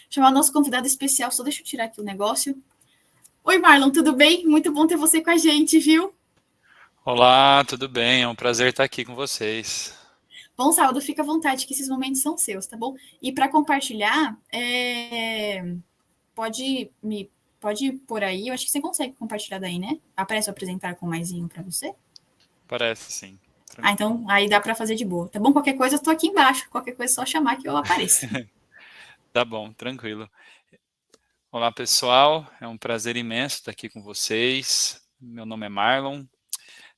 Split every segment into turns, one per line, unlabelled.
chamar o nosso convidado especial. Só deixa eu tirar aqui o negócio. Oi, Marlon, tudo bem? Muito bom ter você com a gente, viu?
Olá, tudo bem? É um prazer estar aqui com vocês.
Bom sábado, fica à vontade que esses momentos são seus, tá bom? E para compartilhar, pode me pode pôr aí. Eu acho que você consegue compartilhar daí, né? Aparece o apresentar com maisinho para você.
Parece sim,
Ah,
tranquilo.
então aí dá para fazer de boa, tá bom? Qualquer coisa eu tô aqui embaixo. Qualquer coisa é só chamar que eu apareço.
Tá bom, tranquilo. Olá, pessoal. É um prazer imenso estar aqui com vocês. Meu nome é Marlon,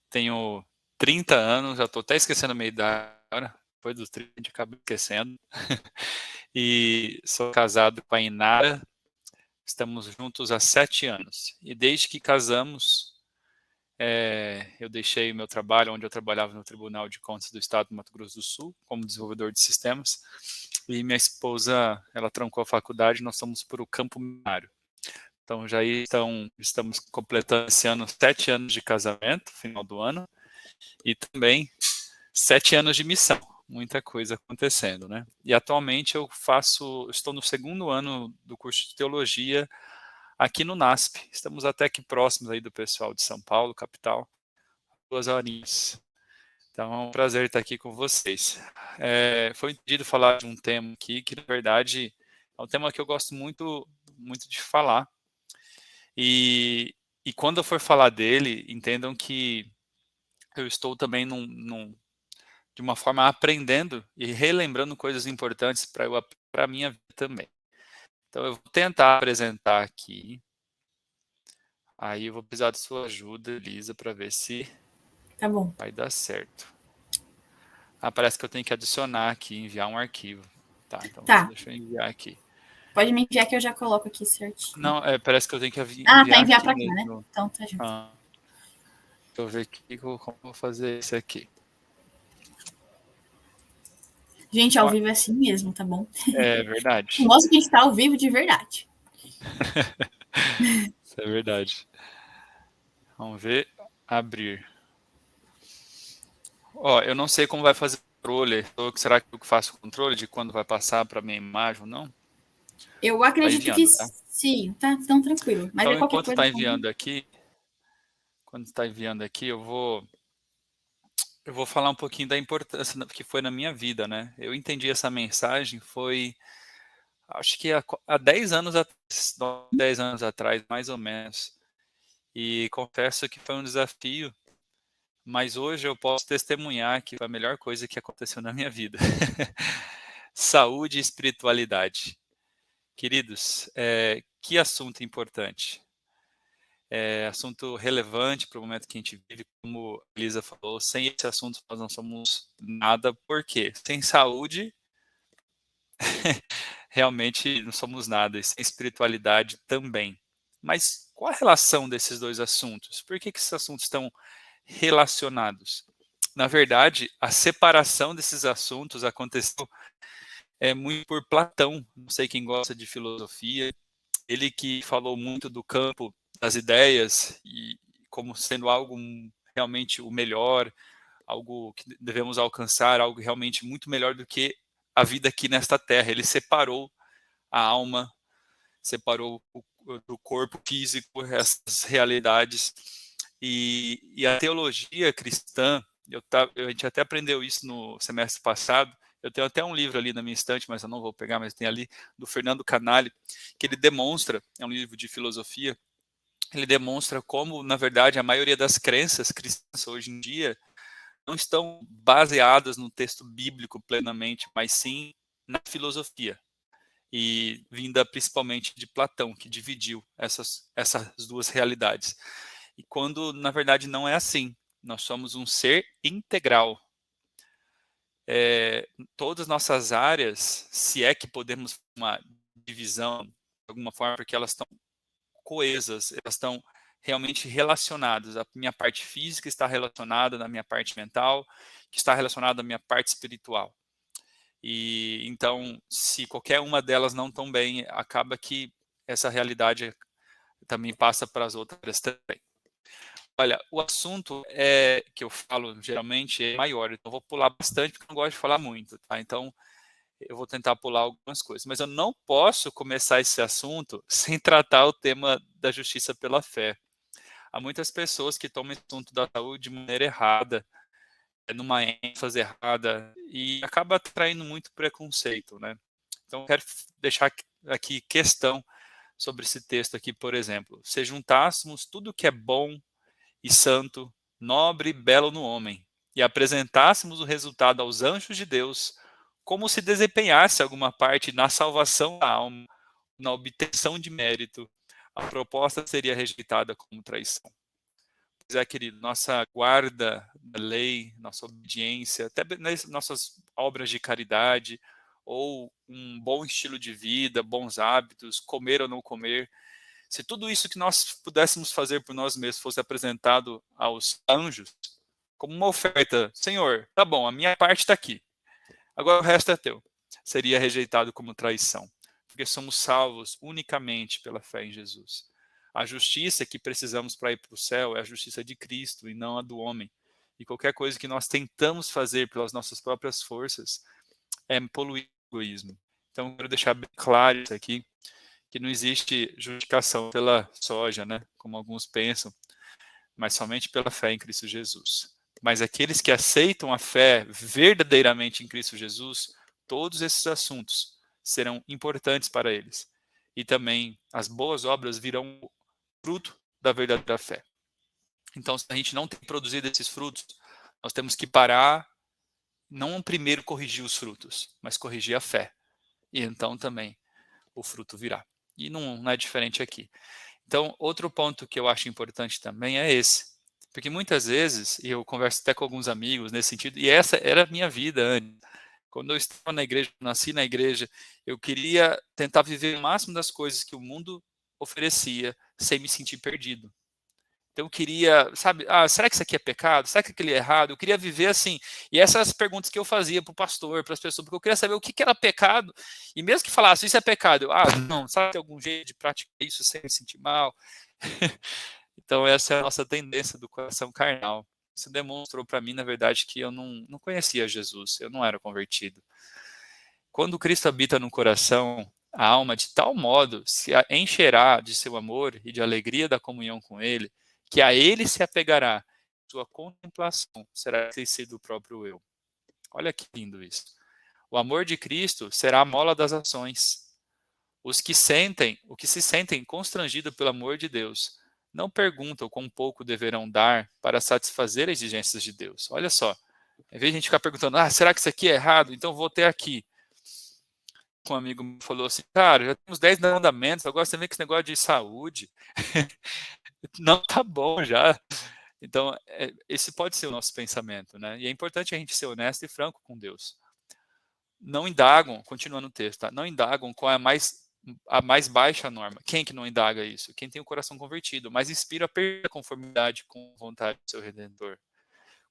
tenho 30 anos, já estou até esquecendo a minha idade agora. Depois dos 30, acabo esquecendo. E sou casado com a Inara. Estamos juntos há 7 anos. E desde que casamos, eu deixei o meu trabalho, onde eu trabalhava no Tribunal de Contas do Estado do Mato Grosso do Sul, como desenvolvedor de sistemas, e minha esposa, ela trancou a faculdade, nós fomos para o campo minário. Então, estamos completando esse ano 7 anos de casamento, final do ano, e também 7 anos de missão, muita coisa acontecendo, né? E atualmente estou no segundo ano do curso de teologia aqui no NASP. Estamos até aqui próximos aí do pessoal de São Paulo, capital, 2 horinhas. Então, é um prazer estar aqui com vocês. Foi pedido falar de um tema aqui que, na verdade, é um tema que eu gosto muito, muito de falar. E quando eu for falar dele, entendam que eu estou também de uma forma aprendendo e relembrando coisas importantes para a minha vida também. Então, eu vou tentar apresentar aqui. Aí eu vou precisar de sua ajuda, Elisa, para ver se
Tá bom.
vai dar certo. Parece que eu tenho que adicionar aqui, enviar um arquivo. Tá, então
Tá.
deixa eu enviar aqui.
Pode me enviar que eu já coloco aqui certinho.
Não, parece que eu tenho que
Ah, tá,
enviar
enviar
aqui
para cá, né?
mesmo.
Então tá junto.
Ah, deixa eu ver aqui como eu vou fazer isso aqui.
Gente, ao
Ó,
vivo é assim mesmo, tá bom?
é verdade.
Mostra que a gente tá ao vivo de verdade.
Isso é verdade. Vamos ver. Abrir. Ó, eu não sei como vai fazer o controle. Será que eu faço o controle de quando vai passar para minha imagem ou não?
Eu
Tá
acredito que
enviando, tá?
sim, tá tão tranquilo. Mas é
Então,
qualquer
enquanto
coisa.
está enviando aqui, eu vou falar um pouquinho da importância que foi na minha vida, né? Eu entendi essa mensagem acho que há 10 anos atrás, 10 anos atrás, mais ou menos. E confesso que foi um desafio, mas hoje eu posso testemunhar que foi a melhor coisa que aconteceu na minha vida. Saúde e espiritualidade. Queridos, que assunto importante. Assunto relevante para o momento que a gente vive, como a Elisa falou, sem esse assunto nós não somos nada, por quê? Sem saúde, realmente não somos nada, e sem espiritualidade também. Mas qual a relação desses dois assuntos? Por que esses assuntos estão relacionados? Na verdade, a separação desses assuntos aconteceu muito por Platão. Não sei quem gosta de filosofia, ele que falou muito do campo das ideias e como sendo algo realmente o melhor, algo que devemos alcançar, algo realmente muito melhor do que a vida aqui nesta terra. Ele separou a alma, separou do corpo físico, essas realidades. E a teologia cristã, a gente até aprendeu isso no semestre passado. Eu tenho até um livro ali na minha estante, mas eu não vou pegar, mas tem ali, do Fernando Canali, que ele demonstra, é um livro de filosofia, ele demonstra como, na verdade, a maioria das crenças cristãs hoje em dia não estão baseadas no texto bíblico plenamente, mas sim na filosofia. E vinda principalmente de Platão, que dividiu essas duas realidades. E quando, na verdade, não é assim. Nós somos um ser integral. Todas as nossas áreas, se é que podemos uma divisão de alguma forma, porque elas estão coesas, elas estão realmente relacionadas. A minha parte física está relacionada na minha parte mental, que está relacionada à minha parte espiritual. E então, se qualquer uma delas não estão bem, acaba que essa realidade também passa para as outras também. Olha, o assunto que eu falo geralmente é maior, então eu vou pular bastante porque eu não gosto de falar muito, tá? Então, eu vou tentar pular algumas coisas. Mas eu não posso começar esse assunto sem tratar o tema da justiça pela fé. Há muitas pessoas que tomam esse assunto da saúde de maneira errada, numa ênfase errada, e acaba atraindo muito preconceito, né? Então, eu quero deixar aqui questão sobre esse texto aqui, por exemplo. Se juntássemos tudo que é bom e santo, nobre e belo no homem, e apresentássemos o resultado aos anjos de Deus, como se desempenhasse alguma parte na salvação da alma, na obtenção de mérito, a proposta seria rejeitada como traição. Pois é, querido, nossa guarda da lei, nossa obediência, até nas nossas obras de caridade, ou um bom estilo de vida, bons hábitos, comer ou não comer, se tudo isso que nós pudéssemos fazer por nós mesmos fosse apresentado aos anjos, como uma oferta, Senhor, tá bom, a minha parte está aqui, agora o resto é teu, seria rejeitado como traição, porque somos salvos unicamente pela fé em Jesus. A justiça que precisamos para ir para o céu é a justiça de Cristo e não a do homem. E qualquer coisa que nós tentamos fazer pelas nossas próprias forças é poluir o egoísmo. Então, eu quero deixar bem claro isso aqui, que não existe justificação pela soja, né, como alguns pensam, mas somente pela fé em Cristo Jesus. Mas aqueles que aceitam a fé verdadeiramente em Cristo Jesus, todos esses assuntos serão importantes para eles. E também as boas obras virão fruto da verdadeira fé. Então, se a gente não tem produzido esses frutos, nós temos que parar, não primeiro corrigir os frutos, mas corrigir a fé. E então também o fruto virá. E não é diferente aqui. Então, outro ponto que eu acho importante também é esse. Porque muitas vezes, e eu converso até com alguns amigos nesse sentido, e essa era a minha vida antes. Quando eu estava na igreja, nasci na igreja, eu queria tentar viver o máximo das coisas que o mundo oferecia, sem me sentir perdido. Então eu queria, sabe, será que isso aqui é pecado? Será que aquilo é errado? Eu queria viver assim. E essas as perguntas que eu fazia para o pastor, para as pessoas, porque eu queria saber o que era pecado. E mesmo que falasse, isso é pecado, não, sabe, tem algum jeito de praticar isso sem me sentir mal? Então essa é a nossa tendência do coração carnal. Isso demonstrou para mim, na verdade, que eu não conhecia Jesus, eu não era convertido. Quando Cristo habita no coração, a alma de tal modo se encherá de seu amor e de alegria da comunhão com Ele, que a Ele se apegará. Sua contemplação será esquecido do próprio eu. Olha que lindo isso. O amor de Cristo será a mola das ações. Os que se sentem constrangidos pelo amor de Deus, não perguntam quão pouco deverão dar para satisfazer as exigências de Deus. Olha só, em vez de a gente ficar perguntando, será que isso aqui é errado? Então vou ter aqui. Um amigo me falou assim, cara, já temos 10 mandamentos, agora você vem com esse negócio de saúde. Não tá bom já. Então, esse pode ser o nosso pensamento, né? E é importante a gente ser honesto e franco com Deus. Não indagam, continuando o texto, tá? Não indagam qual é a mais baixa norma. Quem que não indaga isso? Quem tem o coração convertido, mas inspira a conformidade com a vontade do seu Redentor.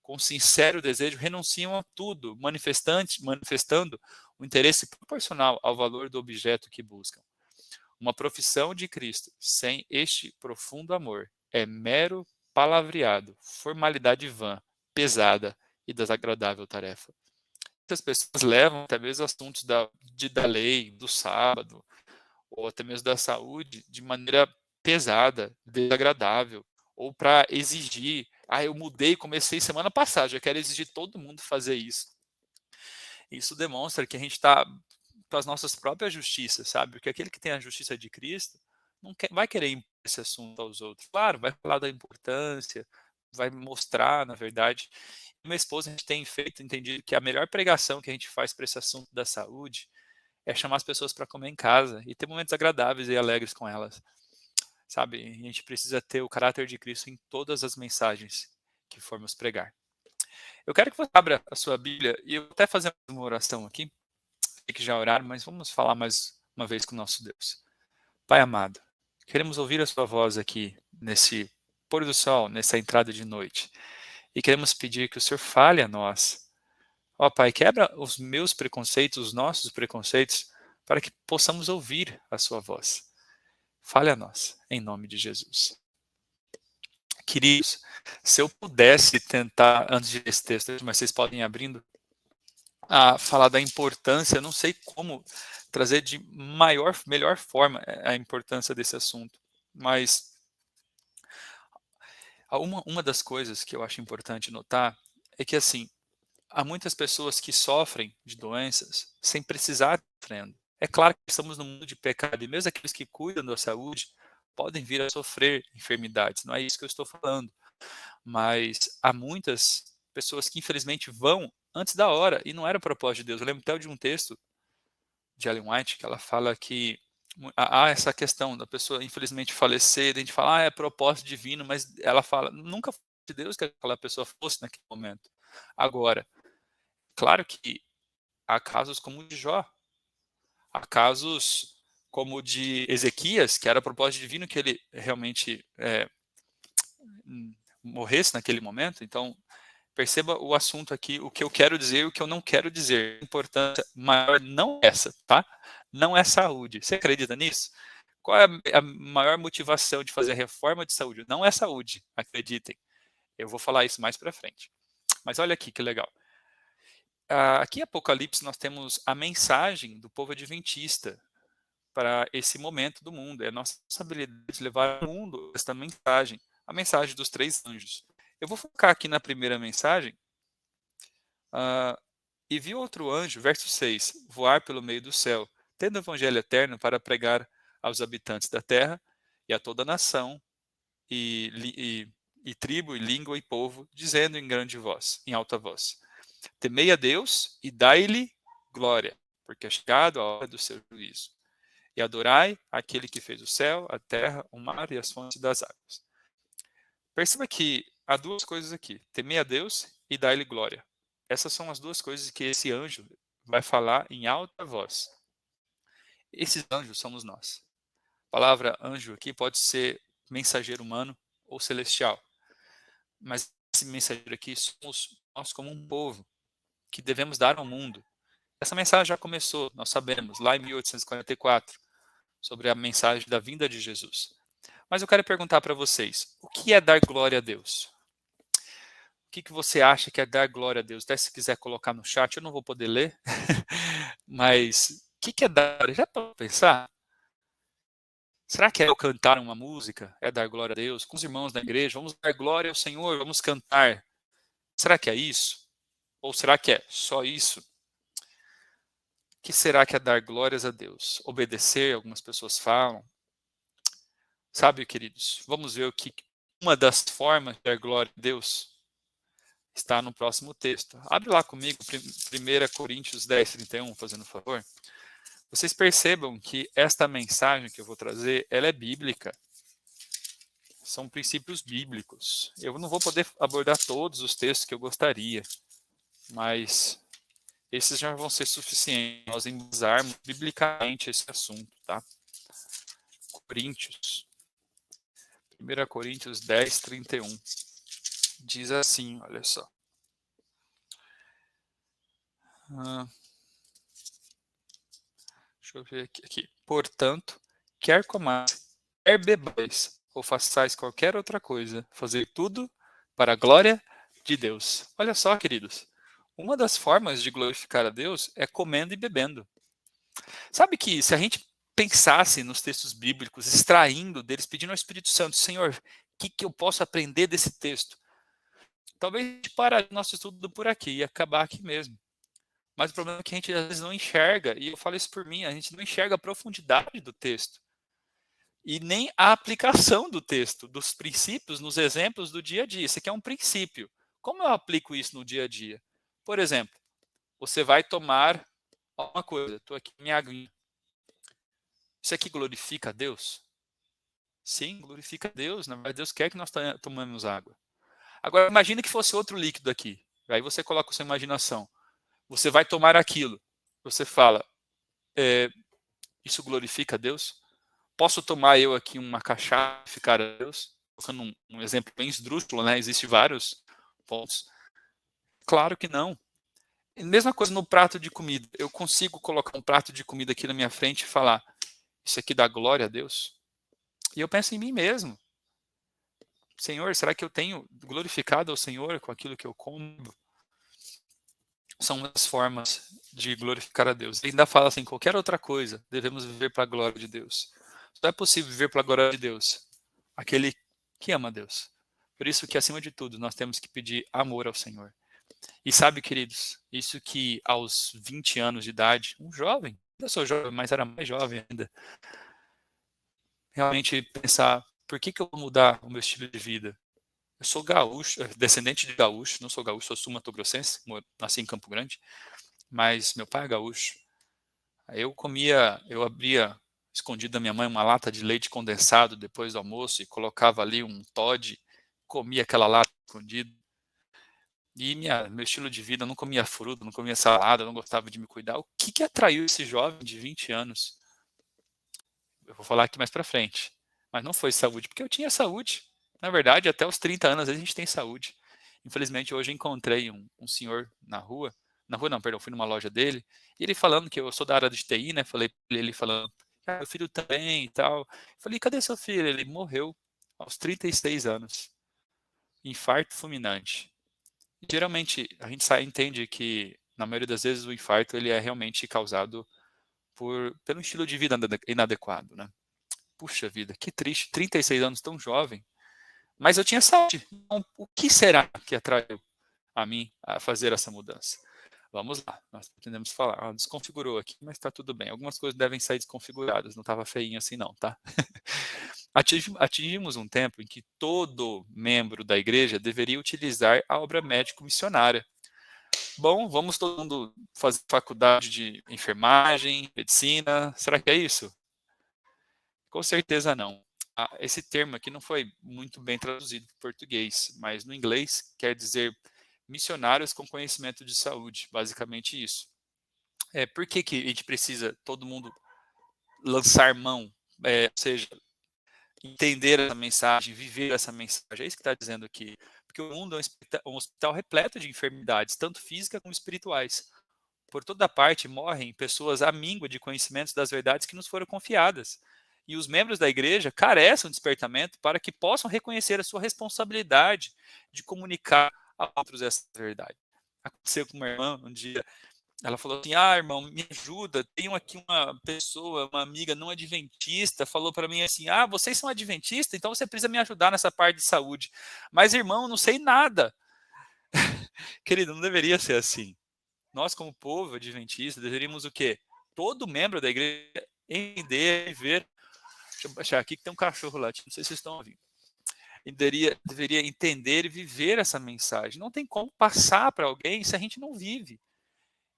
Com sincero desejo, renunciam a tudo, manifestando o interesse proporcional ao valor do objeto que buscam. Uma profissão de Cristo sem este profundo amor é mero palavreado, formalidade vã, pesada e desagradável tarefa. Muitas pessoas levam até mesmo assuntos da lei, do sábado, ou até mesmo da saúde, de maneira pesada, desagradável, ou para exigir, eu mudei, comecei semana passada, já quero exigir todo mundo fazer isso. Isso demonstra que a gente está com as nossas próprias justiças, sabe? Porque aquele que tem a justiça de Cristo não vai querer impor esse assunto aos outros. Claro, vai falar da importância, vai mostrar, na verdade. Minha esposa, a gente tem entendido que a melhor pregação que a gente faz para esse assunto da saúde é chamar as pessoas para comer em casa e ter momentos agradáveis e alegres com elas, sabe? E a gente precisa ter o caráter de Cristo em todas as mensagens que formos pregar. Eu quero que você abra a sua Bíblia e eu vou até fazer uma oração aqui, que já oraram, mas vamos falar mais uma vez com o nosso Deus. Pai amado, queremos ouvir a sua voz aqui nesse pôr do sol, nessa entrada de noite. E queremos pedir que o Senhor fale a nós. Ó Pai, quebra os meus preconceitos, os nossos preconceitos, para que possamos ouvir a sua voz. Fale a nós, em nome de Jesus. Queridos, se eu pudesse tentar, antes desse texto, mas vocês podem ir abrindo, a falar da importância, eu não sei como trazer de melhor forma a importância desse assunto, mas uma das coisas que eu acho importante notar é que, assim, há muitas pessoas que sofrem de doenças sem precisar estar sofrendo. É claro que estamos num mundo de pecado e mesmo aqueles que cuidam da saúde podem vir a sofrer enfermidades, não é isso que eu estou falando, mas há muitas pessoas que infelizmente vão antes da hora e não era o propósito de Deus. Eu lembro até de um texto de Ellen White que ela fala que há essa questão da pessoa infelizmente falecer, a gente fala, é propósito divino, mas ela fala, nunca foi de Deus que aquela pessoa fosse naquele momento. Agora, claro que há casos como o de Jó, há casos como o de Ezequias, que era propósito divino que ele realmente morresse naquele momento. Então, perceba o assunto aqui, o que eu quero dizer e o que eu não quero dizer. A importância maior não é essa, tá? Não é saúde. Você acredita nisso? Qual é a maior motivação de fazer a reforma de saúde? Não é saúde, acreditem. Eu vou falar isso mais para frente. Mas olha aqui que legal. Aqui em Apocalipse nós temos a mensagem do povo adventista para esse momento do mundo. É a nossa responsabilidade de levar ao mundo esta mensagem, a mensagem dos 3 anjos. Eu vou focar aqui na primeira mensagem. E viu outro anjo, verso 6, voar pelo meio do céu, tendo o evangelho eterno para pregar aos habitantes da terra e a toda nação, e tribo, e língua, e povo, dizendo em grande voz, em alta voz: temei a Deus e dai-lhe glória, porque é chegado a hora do seu juízo. E adorai aquele que fez o céu, a terra, o mar e as fontes das águas. Perceba que há duas coisas aqui: temer a Deus e dar-lhe glória. Essas são as duas coisas que esse anjo vai falar em alta voz. Esses anjos somos nós. A palavra anjo aqui pode ser mensageiro humano ou celestial. Mas esse mensageiro aqui somos nós como um povo que devemos dar ao mundo. Essa mensagem já começou, nós sabemos, lá em 1844, sobre a mensagem da vinda de Jesus. Mas eu quero perguntar para vocês, o que é dar glória a Deus? O que você acha que é dar glória a Deus? Até se quiser colocar no chat, eu não vou poder ler. Mas o que é dar? Já para pensar? Será que é eu cantar uma música? É dar glória a Deus? Com os irmãos da igreja, vamos dar glória ao Senhor, vamos cantar. Será que é isso? Ou será que é só isso? O que será que é dar glórias a Deus? Obedecer, algumas pessoas falam. Sabe, queridos, vamos ver o que uma das formas de dar glória a Deus está no próximo texto. Abre lá comigo, 1 Coríntios 10, 31, fazendo favor. Vocês percebam que esta mensagem que eu vou trazer, ela é bíblica. São princípios bíblicos. Eu não vou poder abordar todos os textos que eu gostaria, mas esses já vão ser suficientes nós embasarmos biblicamente esse assunto, tá? Coríntios. 1 Coríntios 10, 31. Diz assim, olha só. Deixa eu ver aqui. Portanto, quer comais, quer bebais, ou façais qualquer outra coisa, fazer tudo para a glória de Deus. Olha só, queridos. Uma das formas de glorificar a Deus é comendo e bebendo. Sabe que se a gente pensasse nos textos bíblicos, extraindo deles, pedindo ao Espírito Santo, Senhor, o que eu posso aprender desse texto? Talvez a gente pare o nosso estudo por aqui e acabar aqui mesmo. Mas o problema é que a gente às vezes não enxerga, e eu falo isso por mim, a gente não enxerga a profundidade do texto. E nem a aplicação do texto, dos princípios nos exemplos do dia a dia. Isso aqui é um princípio. Como eu aplico isso no dia a dia? Por exemplo, você vai tomar uma coisa, estou aqui minha aguinha. Isso aqui glorifica a Deus? Sim, glorifica a Deus. Na verdade, Deus quer que nós tomemos água. Agora, imagine que fosse outro líquido aqui. Aí você coloca a sua imaginação. Você vai tomar aquilo. Você fala, isso glorifica a Deus? Posso tomar eu aqui uma cachaça e glorificar a Deus? Colocando um exemplo bem esdrúxulo, né? Existem vários pontos. Claro que não. Mesma coisa no prato de comida. Eu consigo colocar um prato de comida aqui na minha frente e falar, isso aqui dá glória a Deus? E eu penso em mim mesmo. Senhor, será que eu tenho glorificado ao Senhor com aquilo que eu como? são as formas de glorificar a Deus. Ele ainda fala assim, qualquer outra coisa, devemos viver para a glória de Deus. Só é possível viver para a glória de Deus aquele que ama a Deus. Por isso que, acima de tudo, nós temos que pedir amor ao Senhor. E sabe, queridos, isso que aos 20 anos de idade, um jovem, eu sou jovem, mas era mais jovem ainda, realmente pensar, por que eu vou mudar o meu estilo de vida? Eu sou gaúcho, descendente de gaúcho, não sou gaúcho, sou sul-mato-grossense, nasci em Campo Grande, mas meu pai é gaúcho. Aí eu abria escondido da minha mãe uma lata de leite condensado depois do almoço e colocava ali um Toddy, comia aquela lata escondido. E meu estilo de vida, eu não comia fruta, não comia salada, eu não gostava de me cuidar. O que atraiu esse jovem de 20 anos? Eu vou falar aqui mais pra frente. Mas não foi saúde, porque eu tinha saúde. Na verdade, até os 30 anos a gente tem saúde. Infelizmente, hoje eu encontrei um senhor na rua não, perdão, fui numa loja dele, e ele falando que eu sou da área de TI, né? Falei pra ele falando, meu filho também e tal. Falei, cadê seu filho? Ele morreu aos 36 anos. Infarto fulminante. Geralmente, a gente entende que, na maioria das vezes, o infarto ele é realmente causado pelo estilo de vida inadequado, né? Puxa vida, que triste, 36 anos, tão jovem. Mas eu tinha saúde. Então, o que será que atraiu a mim a fazer essa mudança? Vamos lá, nós pretendemos falar. Desconfigurou aqui, mas está tudo bem. Algumas coisas devem sair desconfiguradas, não estava feinho assim não, tá? Atingimos um tempo em que todo membro da igreja deveria utilizar a obra médico-missionária. Bom, vamos todo mundo fazer faculdade de enfermagem, medicina, será que é isso? Com certeza não. Esse termo aqui não foi muito bem traduzido para o português, mas no inglês quer dizer missionários com conhecimento de saúde, basicamente isso. Por que a gente precisa, todo mundo, lançar mão, ou seja, entender essa mensagem, viver essa mensagem? É isso que está dizendo aqui. Porque o mundo é um hospital repleto de enfermidades, tanto físicas como espirituais. Por toda parte morrem pessoas à míngua de conhecimentos das verdades que nos foram confiadas. E os membros da igreja carecem de despertamento para que possam reconhecer a sua responsabilidade de comunicar a outros essa verdade. Aconteceu com uma irmã um dia, ela falou assim, irmão, me ajuda, tenho aqui uma pessoa, uma amiga não adventista, falou para mim assim, vocês são adventistas, então você precisa me ajudar nessa parte de saúde. Mas irmão, eu não sei nada. Querido, não deveria ser assim. Nós, como povo adventista, deveríamos o quê? Todo membro da igreja entender e ver. Deixa eu baixar aqui que tem um cachorro latindo, não sei se vocês estão ouvindo. Deveria entender e viver essa mensagem. Não tem como passar para alguém se a gente não vive.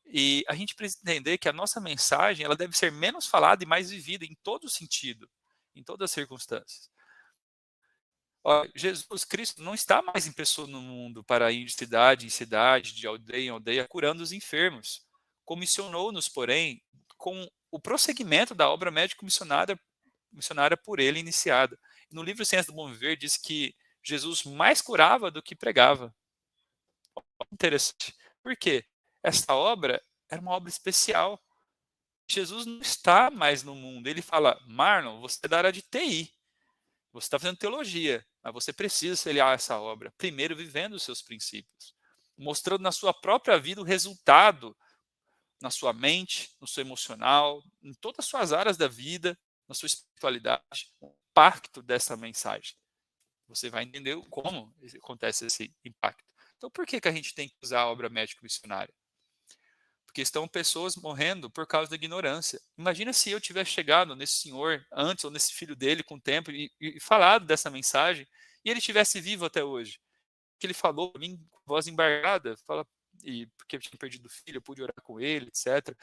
E a gente precisa entender que a nossa mensagem ela deve ser menos falada e mais vivida em todo sentido, em todas as circunstâncias. Jesus Cristo não está mais em pessoa no mundo para ir de cidade em cidade, de aldeia em aldeia, curando os enfermos. Comissionou-nos, porém, com o prosseguimento da obra médico-missionária por ele iniciada. No livro Ciência do Bom Viver diz que Jesus mais curava do que pregava. Interessante. Por quê? Essa obra era uma obra especial. Jesus não está mais no mundo. Ele fala, Marlon, você é da área de TI. Você está fazendo teologia, mas você precisa se aliar a essa obra, primeiro vivendo os seus princípios, mostrando na sua própria vida o resultado, na sua mente, no seu emocional, em todas as suas áreas da vida, na sua espiritualidade, o impacto dessa mensagem. Você vai entender como acontece esse impacto. Então, por que a gente tem que usar a obra médico-missionária? Porque estão pessoas morrendo por causa da ignorância. Imagina se eu tivesse chegado nesse senhor antes, ou nesse filho dele com o tempo, e falado dessa mensagem, e ele estivesse vivo até hoje. Que ele falou para mim, com voz embargada, porque eu tinha perdido o filho, eu pude orar com ele, etc.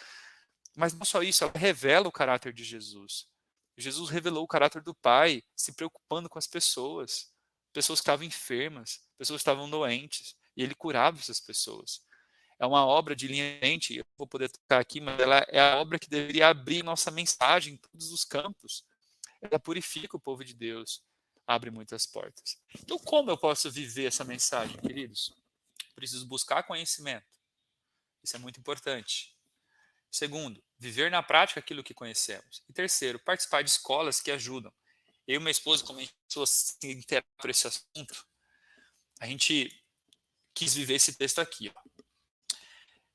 Mas não só isso, ela revela o caráter de Jesus. Jesus revelou o caráter do Pai, se preocupando com as pessoas. Pessoas que estavam enfermas, pessoas que estavam doentes, e ele curava essas pessoas. É uma obra de linha frente, eu vou poder tocar aqui, mas ela é a obra que deveria abrir nossa mensagem em todos os campos. Ela purifica o povo de Deus, abre muitas portas. Então, como eu posso viver essa mensagem, queridos? Preciso buscar conhecimento. Isso é muito importante. Segundo, viver na prática aquilo que conhecemos. E terceiro, participar de escolas que ajudam. Eu e minha esposa, como a gente se interessa por esse assunto, a gente quis viver esse texto aqui.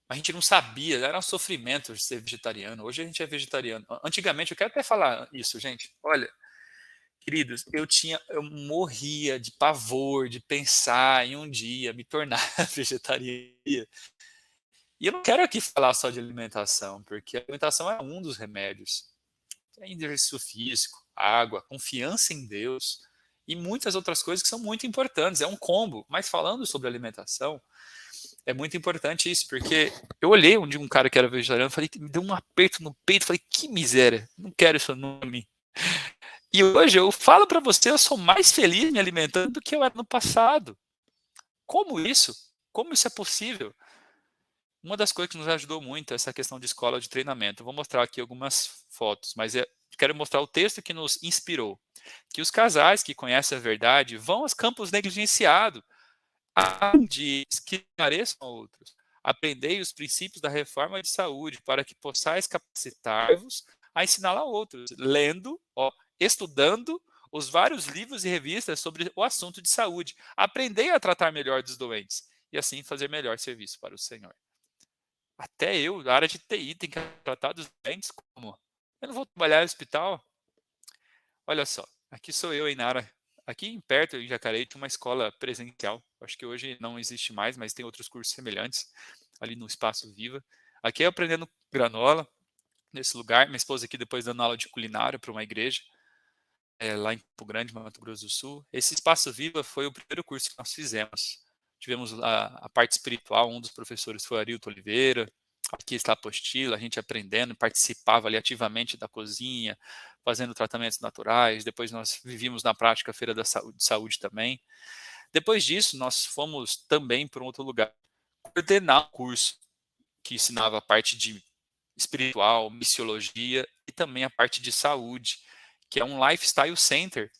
A gente não sabia, era um sofrimento ser vegetariano. Hoje a gente é vegetariano. Antigamente, eu quero até falar isso, gente. Olha, queridos, eu morria de pavor de pensar em um dia me tornar vegetariano. E eu não quero aqui falar só de alimentação, porque a alimentação é um dos remédios. Tem exercício físico, água, confiança em Deus e muitas outras coisas que são muito importantes. É um combo. Mas falando sobre alimentação, é muito importante isso, porque eu olhei um dia um cara que era vegetariano, falei, me deu um aperto no peito, falei, que miséria, não quero isso no mim. E hoje eu falo para você, eu sou mais feliz me alimentando do que eu era no passado. Como isso? Como isso é possível? Uma das coisas que nos ajudou muito é essa questão de escola de treinamento. Eu vou mostrar aqui algumas fotos, mas quero mostrar o texto que nos inspirou. Que os casais que conhecem a verdade vão aos campos negligenciados, de que pareçam a outros. Aprendei os princípios da reforma de saúde para que possais capacitar-vos a ensiná-la a outros, lendo, estudando os vários livros e revistas sobre o assunto de saúde. Aprendei a tratar melhor dos doentes e assim fazer melhor serviço para o Senhor. Até eu, da área de TI, tem que tratar dos doentes como? Eu não vou trabalhar no hospital? Olha só, aqui sou eu, Inara. Aqui em perto, em Jacareí, tinha uma escola presencial. Acho que hoje não existe mais, mas tem outros cursos semelhantes ali no Espaço Viva. Aqui eu aprendendo granola, nesse lugar. Minha esposa aqui depois dando aula de culinária para uma igreja, lá em Campo Grande, Mato Grosso do Sul. Esse Espaço Viva foi o primeiro curso que nós fizemos. Tivemos a parte espiritual, um dos professores foi Arilton Oliveira. Aqui está a apostila, a gente aprendendo, participava ali ativamente da cozinha, fazendo tratamentos naturais. Depois nós vivíamos na prática a Feira da Saúde também. Depois disso, nós fomos também para um outro lugar, coordenar um curso que ensinava a parte de espiritual, missiologia e também a parte de saúde, que é um lifestyle center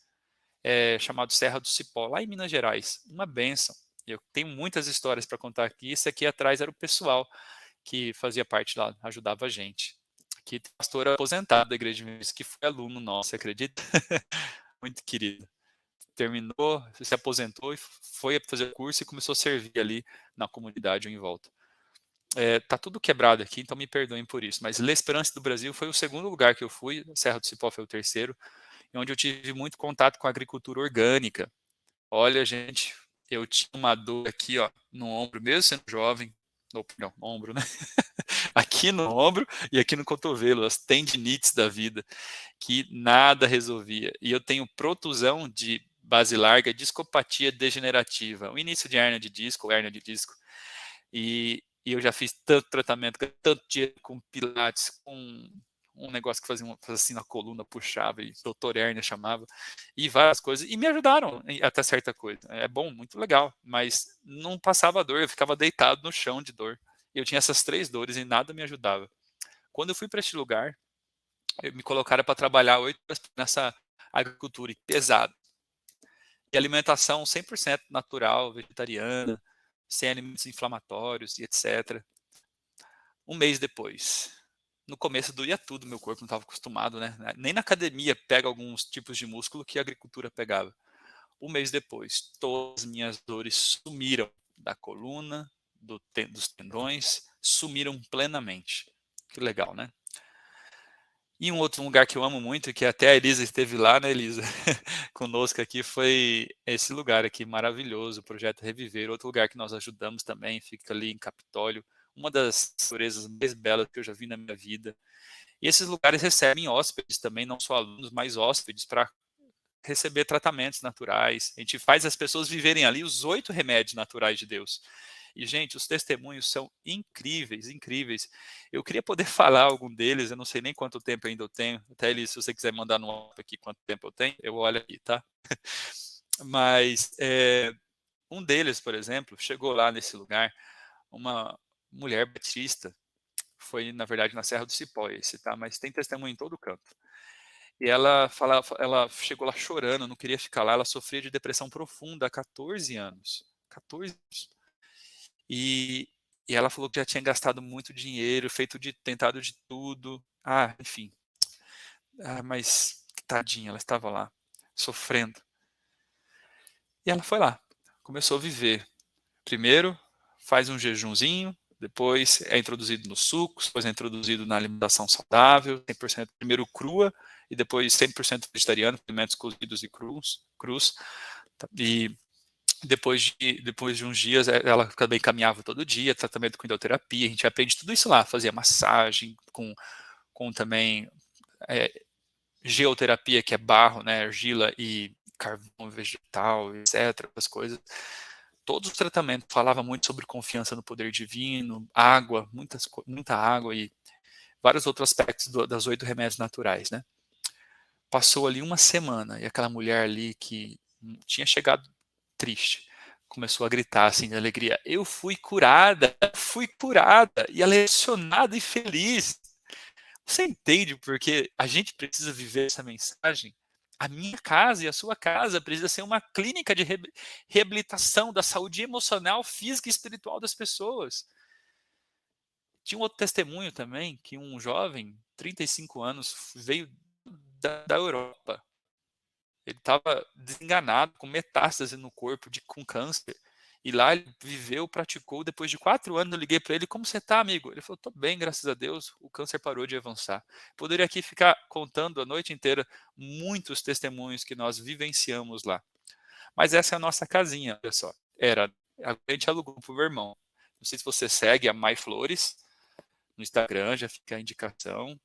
chamado Serra do Cipó, lá em Minas Gerais. Uma bênção. Eu tenho muitas histórias para contar aqui. Esse aqui atrás era o pessoal que fazia parte lá, ajudava a gente. Aqui tem pastor aposentado da igreja de Minas, que foi aluno nosso, você acredita? Muito querido. Terminou, se aposentou e foi fazer o curso e começou a servir ali na comunidade em volta. Tá tudo quebrado aqui, então me perdoem por isso. Mas L'Esperance do Brasil foi o segundo lugar que eu fui, Serra do Cipó foi o terceiro, onde eu tive muito contato com a agricultura orgânica. Olha, gente, eu tinha uma dor aqui, ó, no ombro, mesmo sendo jovem, não, ombro, né? Aqui no ombro e aqui no cotovelo, as tendinites da vida, que nada resolvia. E eu tenho protusão de base larga, discopatia degenerativa, o início de hérnia de disco. E eu já fiz tanto tratamento, tanto dia com pilates, com um negócio que fazia assim na coluna, puxava, e doutor hérnia chamava, e várias coisas, e me ajudaram até certa coisa. É bom, muito legal, mas não passava dor, eu ficava deitado no chão de dor. Eu tinha essas 3 dores e nada me ajudava. Quando eu fui para este lugar, me colocaram para trabalhar 8 horas nessa agricultura pesada. E alimentação 100% natural, vegetariana, sem alimentos inflamatórios e etc. Um mês depois, no começo doía tudo, meu corpo não estava acostumado, né? Nem na academia pega alguns tipos de músculo que a agricultura pegava. Um mês depois, todas as minhas dores sumiram da coluna, dos tendões, sumiram plenamente. Que legal, né? E um outro lugar que eu amo muito, que até a Elisa esteve lá, né, Elisa, conosco aqui, foi esse lugar aqui maravilhoso, o Projeto Reviver, outro lugar que nós ajudamos também, fica ali em Capitólio, uma das naturezas mais belas que eu já vi na minha vida. E esses lugares recebem hóspedes também, não só alunos, mas hóspedes para receber tratamentos naturais. A gente faz as pessoas viverem ali os 8 remédios naturais de Deus. E, gente, os testemunhos são incríveis, incríveis. Eu queria poder falar algum deles, eu não sei nem quanto tempo ainda eu tenho. Até ele, se você quiser mandar no WhatsApp aqui quanto tempo eu tenho, eu olho aqui, tá? Mas um deles, por exemplo, chegou lá nesse lugar, uma mulher batista, foi, na verdade, na Serra do Cipó esse, tá? Mas tem testemunho em todo canto. E ela chegou lá chorando, não queria ficar lá, ela sofria de depressão profunda há 14 anos. 14 anos. E, e ela falou que já tinha gastado muito dinheiro, tentado de tudo. Enfim. Mas tadinha, ela estava lá, sofrendo. E ela foi lá, começou a viver. Primeiro, faz um jejunzinho, depois é introduzido nos sucos, depois é introduzido na alimentação saudável, 100% primeiro crua, e depois 100% vegetariano, alimentos cozidos e crus. E depois de uns dias, ela também caminhava todo dia, tratamento com hidroterapia, a gente aprende tudo isso lá, fazia massagem, com também geoterapia, que é barro, né, argila e carvão vegetal, etc., as coisas. Todos os tratamentos falavam muito sobre confiança no poder divino, água, muita água e vários outros aspectos das 8 remédios naturais, né? Passou ali uma semana e aquela mulher ali que tinha chegado triste começou a gritar assim de alegria: eu fui curada, e ela é emocionada e feliz. Você entende porque a gente precisa viver essa mensagem? A minha casa e a sua casa precisa ser uma clínica de reabilitação da saúde emocional, física e espiritual das pessoas. Tinha um outro testemunho também, que um jovem, 35 anos, veio da Europa. Ele estava desenganado, com metástase no corpo, com câncer. E lá ele viveu, praticou. Depois de 4 anos, eu liguei para ele: como você está, amigo? Ele falou: estou bem, graças a Deus. O câncer parou de avançar. Poderia aqui ficar contando a noite inteira muitos testemunhos que nós vivenciamos lá. Mas essa é a nossa casinha, olha só. A gente alugou para o meu irmão. Não sei se você segue a Mai Flores no Instagram, já fica a indicação.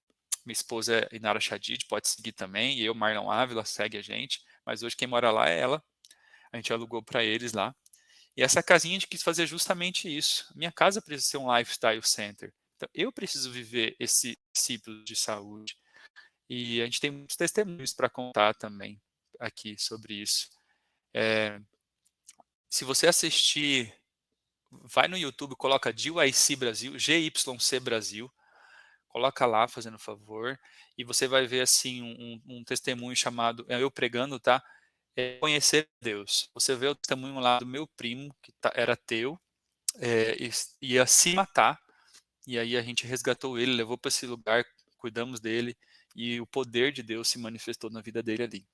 Minha esposa é Inara Shadid, pode seguir também. E eu, Marlon Ávila, segue a gente. Mas hoje quem mora lá é ela. A gente alugou para eles lá. E essa casinha a gente quis fazer justamente isso. Minha casa precisa ser um lifestyle center. Então, eu preciso viver esse ciclo de saúde. E a gente tem muitos testemunhos para contar também aqui sobre isso. Se você assistir, vai no YouTube, coloca GYC Brasil, GYC Brasil, coloca lá, fazendo favor, e você vai ver assim um testemunho chamado, eu pregando, tá? Conhecer Deus. Você vê o testemunho lá do meu primo, que era ateu, ia se matar, e aí a gente resgatou ele, levou para esse lugar, cuidamos dele, e o poder de Deus se manifestou na vida dele ali,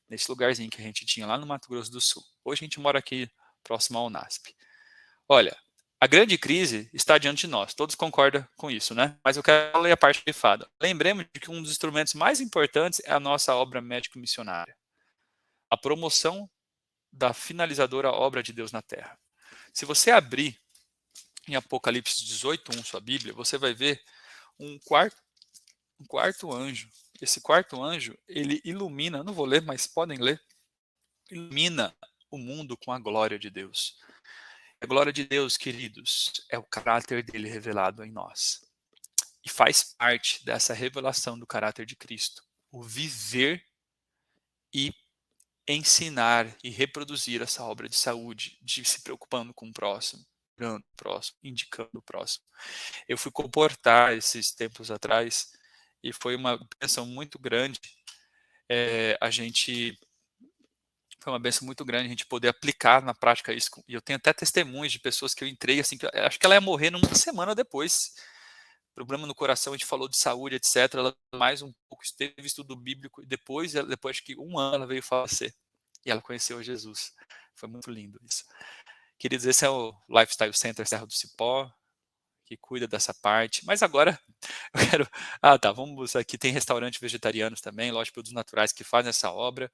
nesse lugarzinho que a gente tinha lá no Mato Grosso do Sul. Hoje a gente mora aqui próximo ao NASP. Olha, a grande crise está diante de nós, todos concordam com isso, né? Mas eu quero ler a parte grifada. Lembremos de que um dos instrumentos mais importantes é a nossa obra médico-missionária, a promoção da finalizadora obra de Deus na Terra. Se você abrir em Apocalipse 18:1 sua Bíblia, você vai ver um quarto anjo. Esse quarto anjo, ele ilumina, não vou ler, mas podem ler, ilumina o mundo com a glória de Deus. A glória de Deus, queridos, é o caráter dele revelado em nós. E faz parte dessa revelação do caráter de Cristo, o viver e ensinar e reproduzir essa obra de saúde, de se preocupando com o próximo, curando o próximo, indicando o próximo. Eu fui comportar esses tempos atrás e foi uma bênção muito grande. Foi uma bênção muito grande a gente poder aplicar na prática isso. E eu tenho até testemunhos de pessoas que eu entrei assim, que acho que ela ia morrer numa semana depois. Problema no coração, a gente falou de saúde, etc. Ela mais um pouco teve estudo bíblico e depois acho que 1 ano, ela veio falecer. E ela conheceu Jesus. Foi muito lindo isso. Queridos, esse é o Lifestyle Center Serra do Cipó, que cuida dessa parte. Mas agora eu quero. Ah, tá. Vamos aqui. Tem restaurantes vegetarianos também, loja de produtos naturais que fazem essa obra.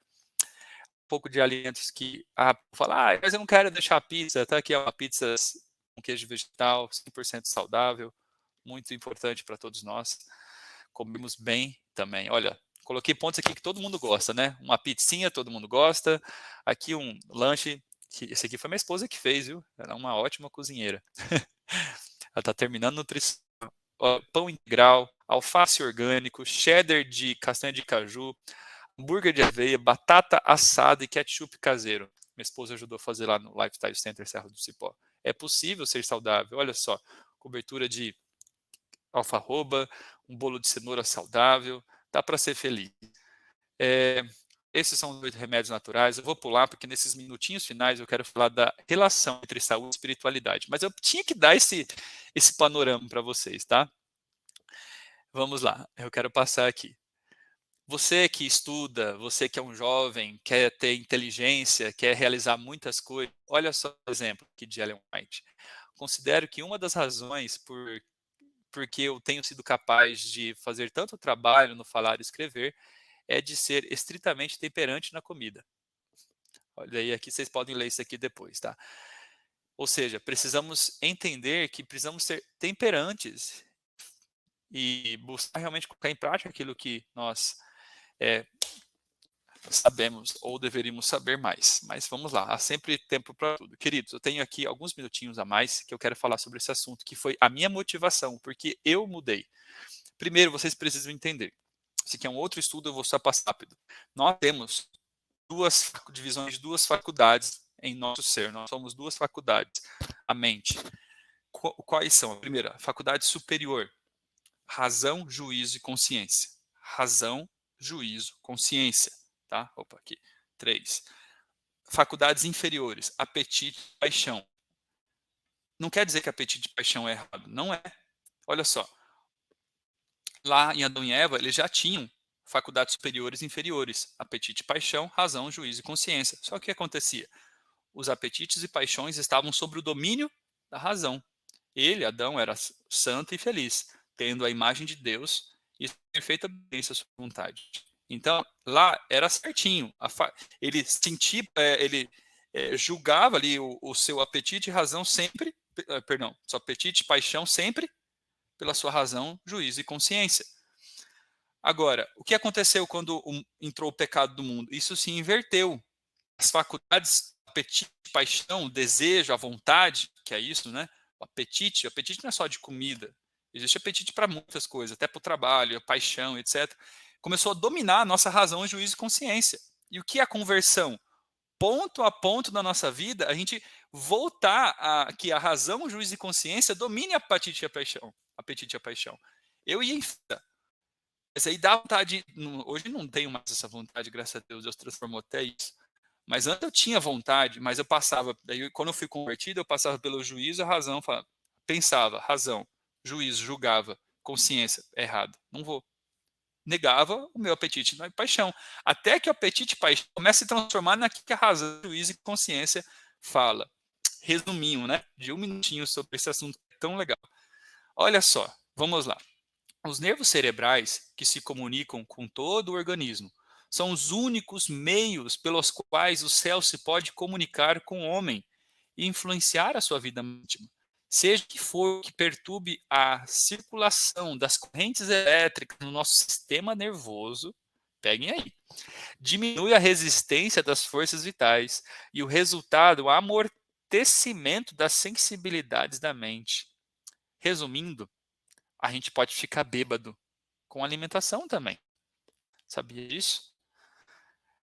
Um pouco de alimentos que. Falar, mas eu não quero deixar a pizza. Tá aqui uma pizza com queijo vegetal, 100% saudável. Muito importante para todos nós. Comemos bem também. Olha, coloquei pontos aqui que todo mundo gosta, né? Uma pizzinha, todo mundo gosta. Aqui um lanche, que esse aqui foi minha esposa que fez, viu? Ela é uma ótima cozinheira. Ela está terminando nutrição. Pão integral, alface orgânico, cheddar de castanha de caju, hambúrguer de aveia, batata assada e ketchup caseiro. Minha esposa ajudou a fazer lá no Lifestyle Center Serra do Cipó. É possível ser saudável. Olha só, cobertura de alfarroba, um bolo de cenoura saudável, dá para ser feliz. Esses são os 8 remédios naturais. Eu vou pular porque nesses minutinhos finais eu quero falar da relação entre saúde e espiritualidade. Mas eu tinha que dar esse panorama para vocês, tá? Vamos lá, eu quero passar aqui. Você que estuda, você que é um jovem, quer ter inteligência, quer realizar muitas coisas, olha só o exemplo aqui de Ellen White. considero que uma das razões porque eu tenho sido capaz de fazer tanto trabalho no falar e escrever é de ser estritamente temperante na comida. Olha aí, aqui vocês podem ler isso aqui depois, tá? Ou seja, precisamos entender que precisamos ser temperantes e buscar realmente colocar em prática aquilo que nós é, sabemos ou deveríamos saber mais. Mas vamos lá, há sempre tempo para tudo. Queridos, eu tenho aqui alguns minutinhos a mais que eu quero falar sobre esse assunto, que foi a minha motivação, porque eu mudei. Primeiro, vocês precisam entender. Esse aqui é um outro estudo, eu vou só passar rápido. Nós temos divisões de duas faculdades em nosso ser. Nós somos duas faculdades, a mente. Quais são? A primeira, faculdade superior, razão, juízo e consciência. Razão, juízo, consciência. Tá? Opa, aqui. 3. Faculdades inferiores, apetite e paixão. Não quer dizer que apetite e paixão é errado. Não é. Olha só. Lá em Adão e Eva, eles já tinham faculdades superiores e inferiores. Apetite e paixão, razão, juízo e consciência. Só que o que acontecia? Os apetites e paixões estavam sob o domínio da razão. Ele, Adão, era santo e feliz, tendo a imagem de Deus e perfeita obediência à sua vontade. Então, lá era certinho. Ele sentia, ele julgava ali o seu apetite e razão sempre, perdão, seu apetite e paixão sempre pela sua razão, juízo e consciência. Agora, o que aconteceu quando entrou o pecado do mundo? Isso se inverteu. As faculdades, apetite, paixão, desejo, a vontade, que é isso, né? O apetite não é só de comida. Existe apetite para muitas coisas, até para o trabalho, a paixão, etc. Começou a dominar a nossa razão, juízo e consciência. E o que é a conversão? Ponto a ponto da nossa vida, a gente voltar a que a razão, juízo e consciência domine apetite e a paixão. Apetite e a paixão. Eu ia em fita, mas aí dá vontade. Hoje não tenho mais essa vontade, graças a Deus transformou até isso. Mas antes eu tinha vontade, mas eu passava. Daí, quando eu fui convertido, eu passava pelo juízo, a razão, pensava, razão, juízo, julgava, consciência, errado, não vou. Negava o meu apetite e paixão. Até que o apetite e paixão começa a se transformar naquilo que a razão, juízo e consciência fala. Resuminho, né? De um minutinho sobre esse assunto tão legal. Olha só, vamos lá. Os nervos cerebrais, que se comunicam com todo o organismo, são os únicos meios pelos quais o céu se pode comunicar com o homem e influenciar a sua vida íntima. Seja que for que perturbe a circulação das correntes elétricas no nosso sistema nervoso, peguem aí, diminui a resistência das forças vitais e o resultado, o amortecimento das sensibilidades da mente. Resumindo, a gente pode ficar bêbado com alimentação também. Sabia disso?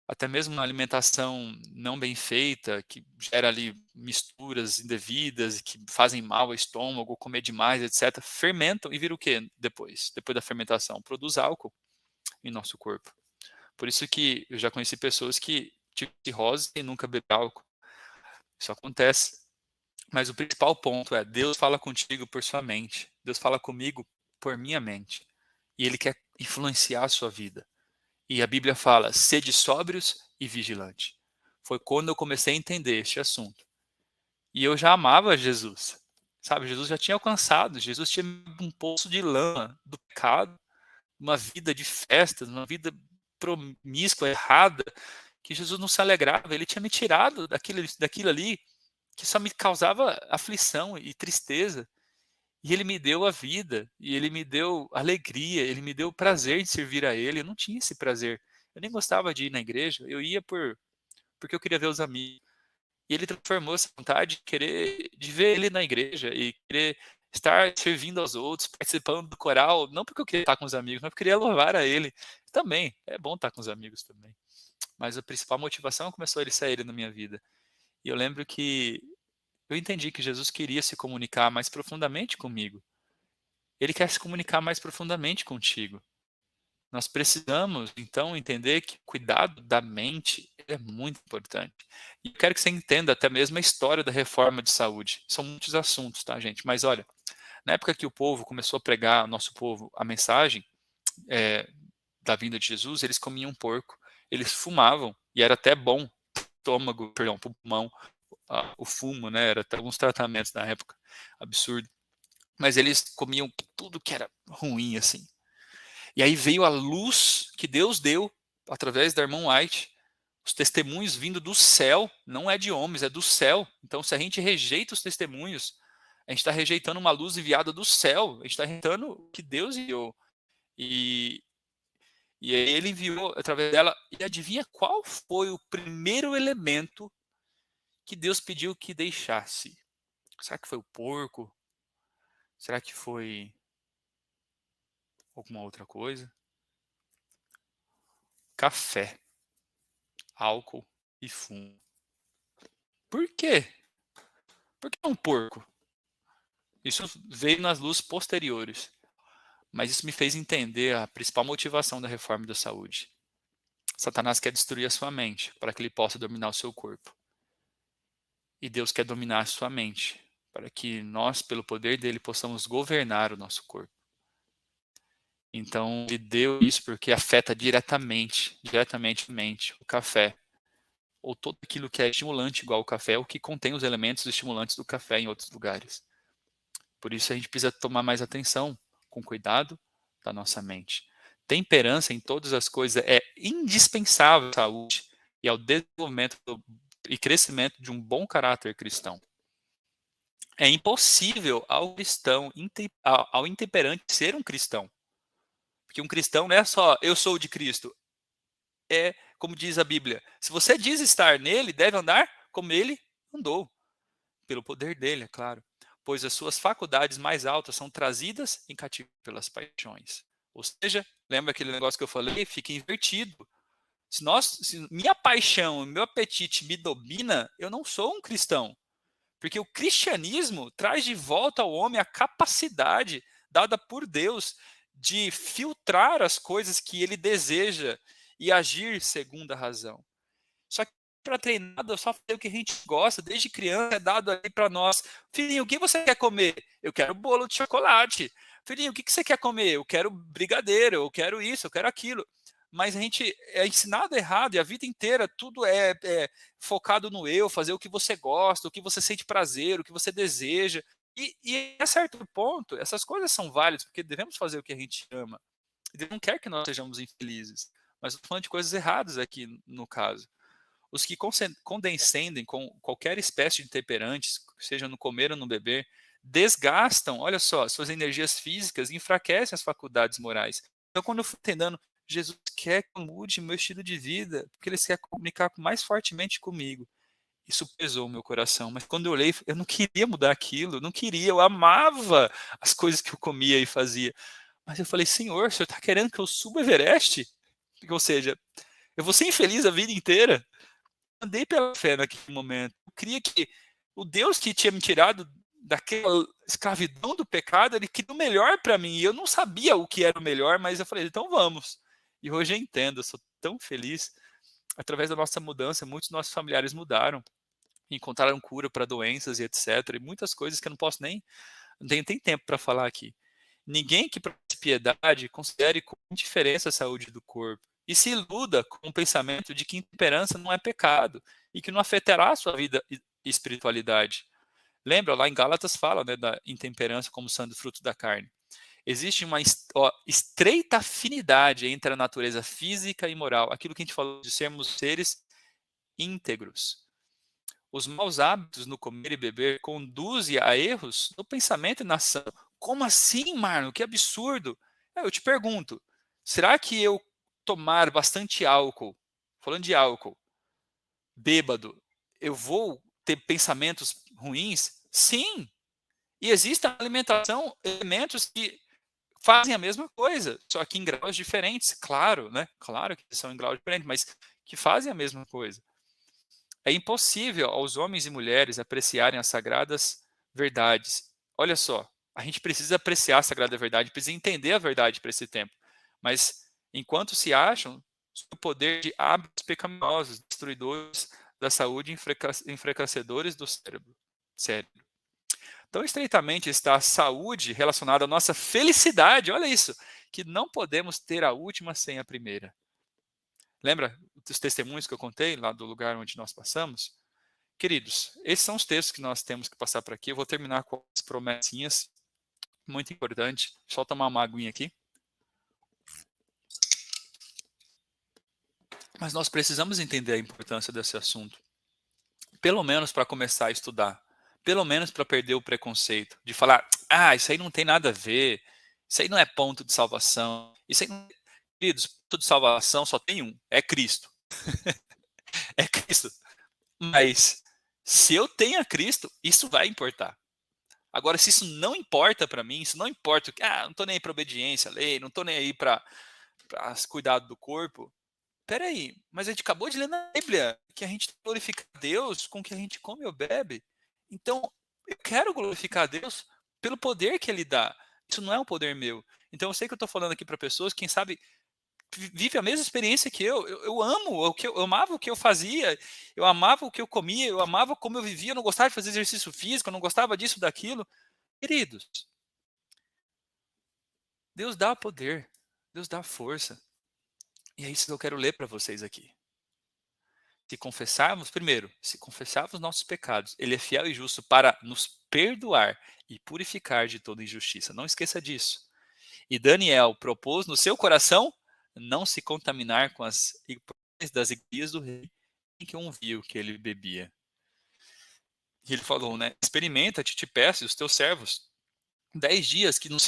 Até mesmo uma alimentação não bem feita, que gera ali misturas indevidas, que fazem mal ao estômago, comer demais, etc., fermentam e vira o quê depois? Depois da fermentação, produz álcool em nosso corpo. Por isso que eu já conheci pessoas que tinham cirrose e nunca beberam álcool. Isso acontece. Mas o principal ponto é, Deus fala contigo por sua mente. Deus fala comigo por minha mente. E Ele quer influenciar a sua vida. E a Bíblia fala, sede sóbrios e vigilante. Foi quando eu comecei a entender este assunto. E eu já amava Jesus. Sabe, Jesus já tinha alcançado. Jesus tinha um poço de lama do pecado, uma vida de festas, uma vida promíscua, errada, que Jesus não se alegrava. Ele tinha me tirado daquilo ali que só me causava aflição e tristeza. E ele me deu a vida, e ele me deu alegria, ele me deu o prazer de servir a ele. Eu não tinha esse prazer. Eu nem gostava de ir na igreja, eu ia porque eu queria ver os amigos. E ele transformou essa vontade de ver ele na igreja e querer estar servindo aos outros, participando do coral, não porque eu queria estar com os amigos, mas porque eu queria louvar a ele. Também, é bom estar com os amigos também. Mas a principal motivação começou ele sair na minha vida. E eu lembro que eu entendi que Jesus queria se comunicar mais profundamente comigo. Ele quer se comunicar mais profundamente contigo. Nós precisamos, então, entender que o cuidado da mente é muito importante. E eu quero que você entenda até mesmo a história da reforma de saúde. São muitos assuntos, tá, gente? Mas olha, na época que o povo começou a pregar, o nosso povo, a mensagem da vinda de Jesus, eles comiam porco, eles fumavam, e era até bom, pulmão, o fumo, né? Era até alguns tratamentos na época, absurdo. Mas eles comiam tudo que era ruim, assim. E aí veio a luz que Deus deu através da irmã White, os testemunhos vindo do céu, não é de homens, é do céu. Então, se a gente rejeita os testemunhos, a gente está rejeitando uma luz enviada do céu, a gente está rejeitando o que Deus enviou. E aí ele enviou através dela. E adivinha qual foi o primeiro elemento que Deus pediu que deixasse? Será que foi o porco? Será que foi alguma outra coisa? Café, álcool e fumo. Por quê? Por que um porco? Isso veio nas luzes posteriores. Mas isso me fez entender a principal motivação da reforma da saúde. Satanás quer destruir a sua mente para que ele possa dominar o seu corpo. E Deus quer dominar a sua mente para que nós, pelo poder dele, possamos governar o nosso corpo. Então, ele deu isso porque afeta diretamente a mente, o café, ou todo aquilo que é estimulante igual o café, ou que contém os elementos estimulantes do café em outros lugares. Por isso a gente precisa tomar mais atenção, com cuidado, da nossa mente. Temperança em todas as coisas é indispensável à saúde e ao desenvolvimento e crescimento de um bom caráter cristão. É impossível ao cristão, ao intemperante, ser um cristão. Porque um cristão não é só eu sou de Cristo. É, como diz a Bíblia, se você diz estar nele, deve andar como ele andou. Pelo poder dele, é claro. Pois as suas faculdades mais altas são trazidas em cativeiro pelas paixões. Ou seja, lembra aquele negócio que eu falei? Fica invertido. Se minha paixão, meu apetite me domina, eu não sou um cristão. Porque o cristianismo traz de volta ao homem a capacidade dada por Deus de filtrar as coisas que ele deseja e agir segundo a razão. Só que para treinado é só fazer o que a gente gosta, desde criança é dado aí para nós. Filhinho, o que você quer comer? Eu quero bolo de chocolate. Filhinho, o que você quer comer? Eu quero brigadeiro, eu quero isso, eu quero aquilo. Mas a gente é ensinado errado e a vida inteira tudo é focado no eu, fazer o que você gosta, o que você sente prazer, o que você deseja. E a certo ponto, essas coisas são válidas, porque devemos fazer o que a gente ama. Deus não quer que nós sejamos infelizes. Mas estou falando de coisas erradas aqui no caso. Os que condescendem com qualquer espécie de temperantes, seja no comer ou no beber, desgastam, olha só, suas energias físicas e enfraquecem as faculdades morais. Então, quando eu fui entendendo, Jesus quer que eu mude meu estilo de vida, porque ele quer comunicar mais fortemente comigo. Isso pesou o meu coração, mas quando eu olhei, eu não queria mudar aquilo, eu não queria, eu amava as coisas que eu comia e fazia. Mas eu falei, Senhor, o Senhor está querendo que eu suba o Everest? Ou seja, eu vou ser infeliz a vida inteira? Andei pela fé naquele momento. Eu queria que o Deus que tinha me tirado daquela escravidão do pecado, ele queria o melhor para mim. E eu não sabia o que era o melhor, mas eu falei, então vamos. E hoje eu entendo, eu sou tão feliz. Através da nossa mudança, muitos dos nossos familiares mudaram, encontraram cura para doenças e etc. E muitas coisas que eu não posso nem, não tenho tempo para falar aqui. Ninguém que pratique piedade considere com indiferença a saúde do corpo e se iluda com o pensamento de que intemperança não é pecado e que não afetará a sua vida e espiritualidade. Lembra, lá em Gálatas fala, né, da intemperança como sendo fruto da carne. Existe uma estreita afinidade entre a natureza física e moral, aquilo que a gente falou de sermos seres íntegros. Os maus hábitos no comer e beber conduzem a erros no pensamento e na ação. Como assim, Marlon? Que absurdo! Eu te pergunto, será que eu tomar bastante álcool, falando de álcool, bêbado, eu vou ter pensamentos ruins? Sim! E existe na alimentação elementos que fazem a mesma coisa, só que em graus diferentes, claro, né? Claro que são em graus diferentes, mas que fazem a mesma coisa. É impossível aos homens e mulheres apreciarem as sagradas verdades. Olha só, a gente precisa apreciar a sagrada verdade, precisa entender a verdade para esse tempo. Mas enquanto se acham sob o poder de hábitos pecaminosos, destruidores da saúde e enfraquecedores do cérebro. Tão estreitamente está a saúde relacionada à nossa felicidade, olha isso, que não podemos ter a última sem a primeira. Lembra dos testemunhos que eu contei lá do lugar onde nós passamos? queridos, esses são os textos que nós temos que passar por aqui. Eu vou terminar com as promessinhas, muito importante. Só tomar uma aguinha aqui. Mas nós precisamos entender a importância desse assunto. Pelo menos para começar a estudar. Pelo menos para perder o preconceito. De falar, isso aí não tem nada a ver. Isso aí não é ponto de salvação. Isso aí não... Queridos, ponto de salvação só tem um. É Cristo. É Cristo. Mas se eu tenho a Cristo, isso vai importar. Agora, se isso não importa para mim, se não importa, não estou nem aí para obediência à lei, não estou nem aí para cuidado do corpo. Peraí, mas a gente acabou de ler na Bíblia que a gente glorifica a Deus com o que a gente come ou bebe. Então, eu quero glorificar a Deus pelo poder que Ele dá. Isso não é um poder meu. Então, eu sei que eu estou falando aqui para pessoas, quem sabe, vive a mesma experiência que eu. Eu amo, eu amava o que eu fazia, eu amava o que eu comia, eu amava como eu vivia, eu não gostava de fazer exercício físico, eu não gostava disso, daquilo. Queridos, Deus dá poder, Deus dá força. E é isso que eu quero ler para vocês aqui. Se confessarmos, primeiro, se confessarmos nossos pecados, Ele é fiel e justo para nos perdoar e purificar de toda injustiça. Não esqueça disso. E Daniel propôs no seu coração não se contaminar com as iguarias das iguarias do rei, em que um viu que ele bebia. E ele falou, né? Experimenta-te, te peço, os teus servos, 10 dias que nos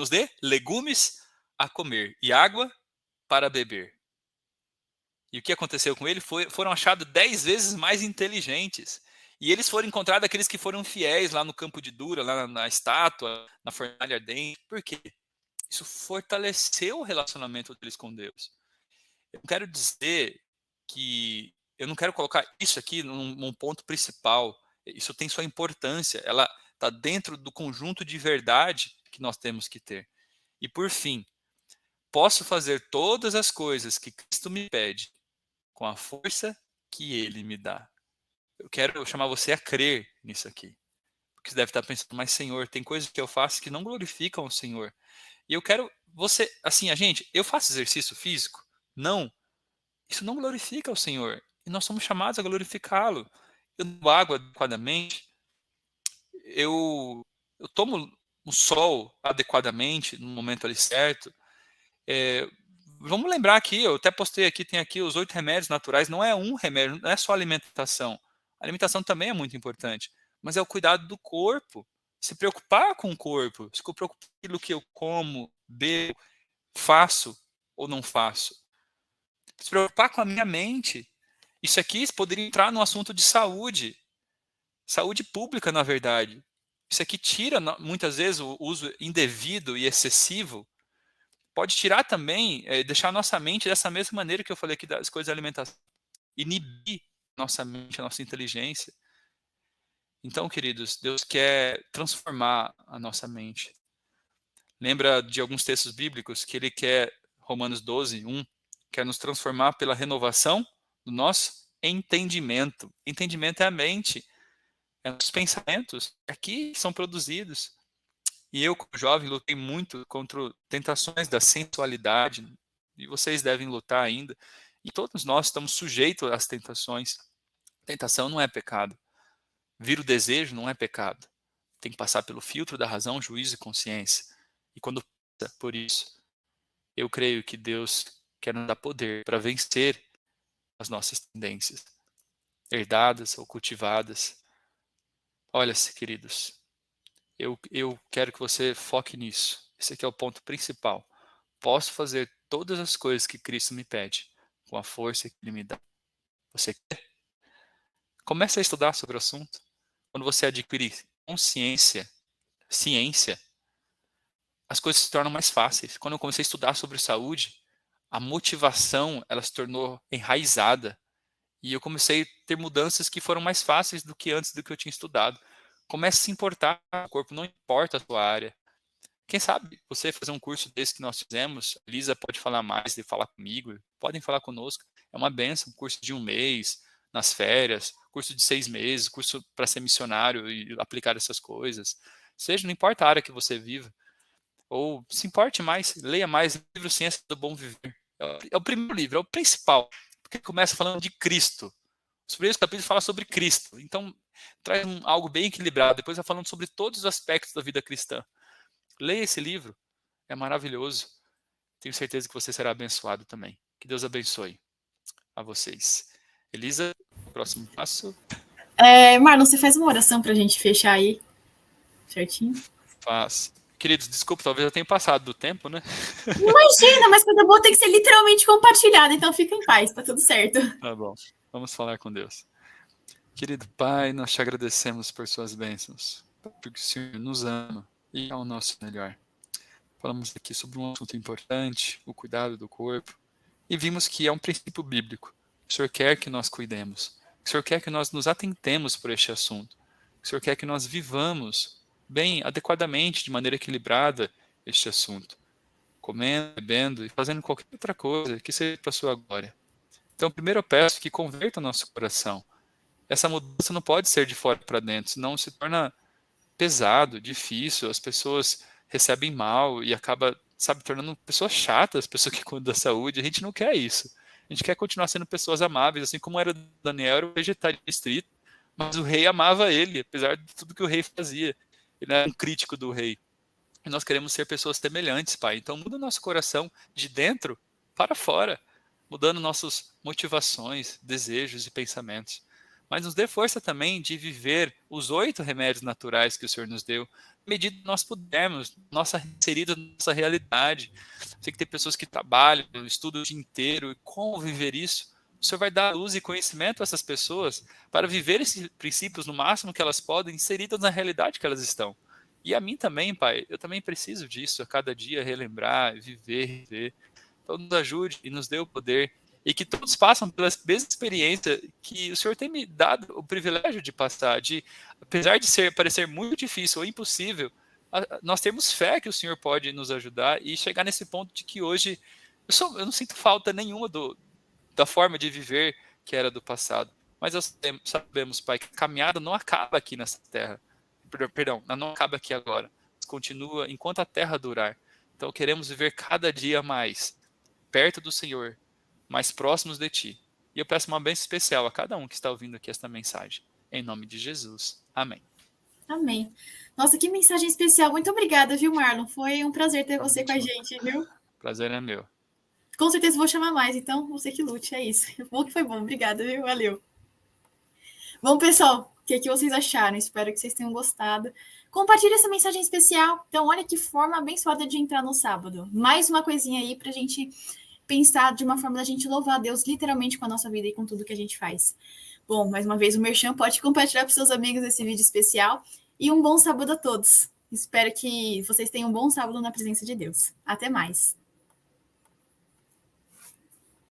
dê legumes a comer e água para beber. E o que aconteceu com ele? Foram achados 10 vezes mais inteligentes. E eles foram encontrados aqueles que foram fiéis lá no campo de Dura, lá na estátua, na fornalha ardente. Por quê? Isso fortaleceu o relacionamento deles com Deus. Eu quero dizer que eu não quero colocar isso aqui num ponto principal. Isso tem sua importância. Ela está dentro do conjunto de verdade que nós temos que ter. E por fim, posso fazer todas as coisas que Cristo me pede com a força que Ele me dá. Eu quero chamar você a crer nisso aqui. Porque você deve estar pensando, mas Senhor, tem coisas que eu faço que não glorificam o Senhor. E eu quero você, assim, eu faço exercício físico? Não. Isso não glorifica o Senhor. E nós somos chamados a glorificá-lo. Eu bebo água adequadamente. Eu tomo o sol adequadamente, no momento ali certo. Vamos lembrar aqui, eu até postei aqui, tem aqui os 8 remédios naturais. Não é um remédio, não é só alimentação. A alimentação também é muito importante. Mas é o cuidado do corpo. Se preocupar com o corpo. Se preocupar com aquilo que eu como, bebo, faço ou não faço. Se preocupar com a minha mente. Isso aqui poderia entrar no assunto de saúde. Saúde pública, na verdade. Isso aqui tira, muitas vezes, o uso indevido e excessivo. Pode tirar também, deixar a nossa mente dessa mesma maneira que eu falei aqui das coisas da alimentação. Inibir nossa mente, a nossa inteligência. Então, queridos, Deus quer transformar a nossa mente. Lembra de alguns textos bíblicos que Ele quer, Romanos 12, 1, quer nos transformar pela renovação do nosso entendimento. Entendimento é a mente, é os pensamentos aqui são produzidos. E eu, como jovem, lutei muito contra tentações da sensualidade, e vocês devem lutar ainda. E todos nós estamos sujeitos às tentações. Tentação não é pecado. Vir o desejo não é pecado. Tem que passar pelo filtro da razão, juízo e consciência. E quando passa por isso, eu creio que Deus quer nos dar poder para vencer as nossas tendências, herdadas ou cultivadas. Olha, queridos, eu quero que você foque nisso. Esse aqui é o ponto principal. Posso fazer todas as coisas que Cristo me pede, com a força que Ele me dá. Você quer? Comece a estudar sobre o assunto. Quando você adquire ciência, as coisas se tornam mais fáceis. Quando eu comecei a estudar sobre saúde, a motivação ela se tornou enraizada. E eu comecei a ter mudanças que foram mais fáceis do que antes do que eu tinha estudado. Comece a se importar com o corpo, não importa a sua área. Quem sabe você fazer um curso desse que nós fizemos, a Lisa pode falar mais e falar comigo, podem falar conosco. É uma benção, um curso de 1 mês, nas férias, curso de 6 meses, curso para ser missionário e aplicar essas coisas. Seja, não importa a área que você viva. Ou se importe mais, leia mais, livro Ciência do Bom Viver. É o primeiro livro, é o principal, porque começa falando de Cristo, Os primeiros capítulos falam sobre Cristo. Então, traz algo bem equilibrado. Depois vai falando sobre todos os aspectos da vida cristã. Leia esse livro. É maravilhoso. Tenho certeza que você será abençoado também. Que Deus abençoe a vocês. Elisa, próximo passo.
Marlon, você faz uma oração para a gente fechar aí, certinho?
Faz. Queridos, desculpa, talvez eu tenha passado do tempo, né?
Imagina, mas coisa boa tem que ser literalmente compartilhada, então fica em paz, tá tudo certo.
Tá bom, vamos falar com Deus. Querido Pai, nós te agradecemos por suas bênçãos, porque o Senhor nos ama e é o nosso melhor. Falamos aqui sobre um assunto importante, o cuidado do corpo, e vimos que é um princípio bíblico. O Senhor quer que nós cuidemos, o Senhor quer que nós nos atentemos por este assunto, o Senhor quer que nós vivamos bem, adequadamente, de maneira equilibrada, este assunto, comendo, bebendo e fazendo qualquer outra coisa que seja para a sua glória. Então, primeiro eu peço que converta o nosso coração. Essa mudança não pode ser de fora para dentro, senão se torna pesado, difícil, as pessoas recebem mal e acaba, sabe, tornando pessoas chatas, pessoas que cuidam da saúde. A gente não quer isso. A gente quer continuar sendo pessoas amáveis, assim como era Daniel, era o vegetariano estrito, mas o rei amava ele, apesar de tudo que o rei fazia. Ele era um crítico do rei. E nós queremos ser pessoas semelhantes, Pai. Então muda o nosso coração de dentro para fora, mudando nossas motivações, desejos e pensamentos. Mas nos dê força também de viver os 8 remédios naturais que o Senhor nos deu, à medida que nós pudermos, inserido na nossa realidade. Sei que tem pessoas que trabalham, estudam o dia inteiro, e como viver isso? O Senhor vai dar luz e conhecimento a essas pessoas para viver esses princípios no máximo que elas podem, inseridas na realidade que elas estão. E a mim também, Pai, eu também preciso disso, a cada dia relembrar, viver, rever. Então nos ajude e nos dê o poder, e que todos passam pela mesma experiência que o Senhor tem me dado o privilégio de passar, de, apesar de parecer muito difícil ou impossível, nós temos fé que o Senhor pode nos ajudar e chegar nesse ponto de que hoje eu não sinto falta nenhuma da forma de viver que era do passado. Mas sabemos, Pai, que a caminhada não acaba aqui nessa terra. Perdão, não acaba aqui agora. Continua enquanto a terra durar. Então queremos viver cada dia mais perto do Senhor, mais próximos de Ti. E eu peço uma bênção especial a cada um que está ouvindo aqui esta mensagem. Em nome de Jesus. Amém.
Amém. Nossa, que mensagem especial. Muito obrigada, viu, Marlon? Foi um prazer ter você com a gente, viu?
Prazer é meu.
Com certeza vou chamar mais, então você que lute, é isso. Bom que foi bom, obrigada, viu? Valeu. Bom, pessoal, o que vocês acharam? Espero que vocês tenham gostado. Compartilhe essa mensagem especial. Então, olha que forma abençoada de entrar no sábado. Mais uma coisinha aí pra gente pensar de uma forma da gente louvar a Deus literalmente com a nossa vida e com tudo que a gente faz. Bom, mais uma vez o Merchan pode compartilhar para seus amigos esse vídeo especial. E um bom sábado a todos. Espero que vocês tenham um bom sábado na presença de Deus. Até mais.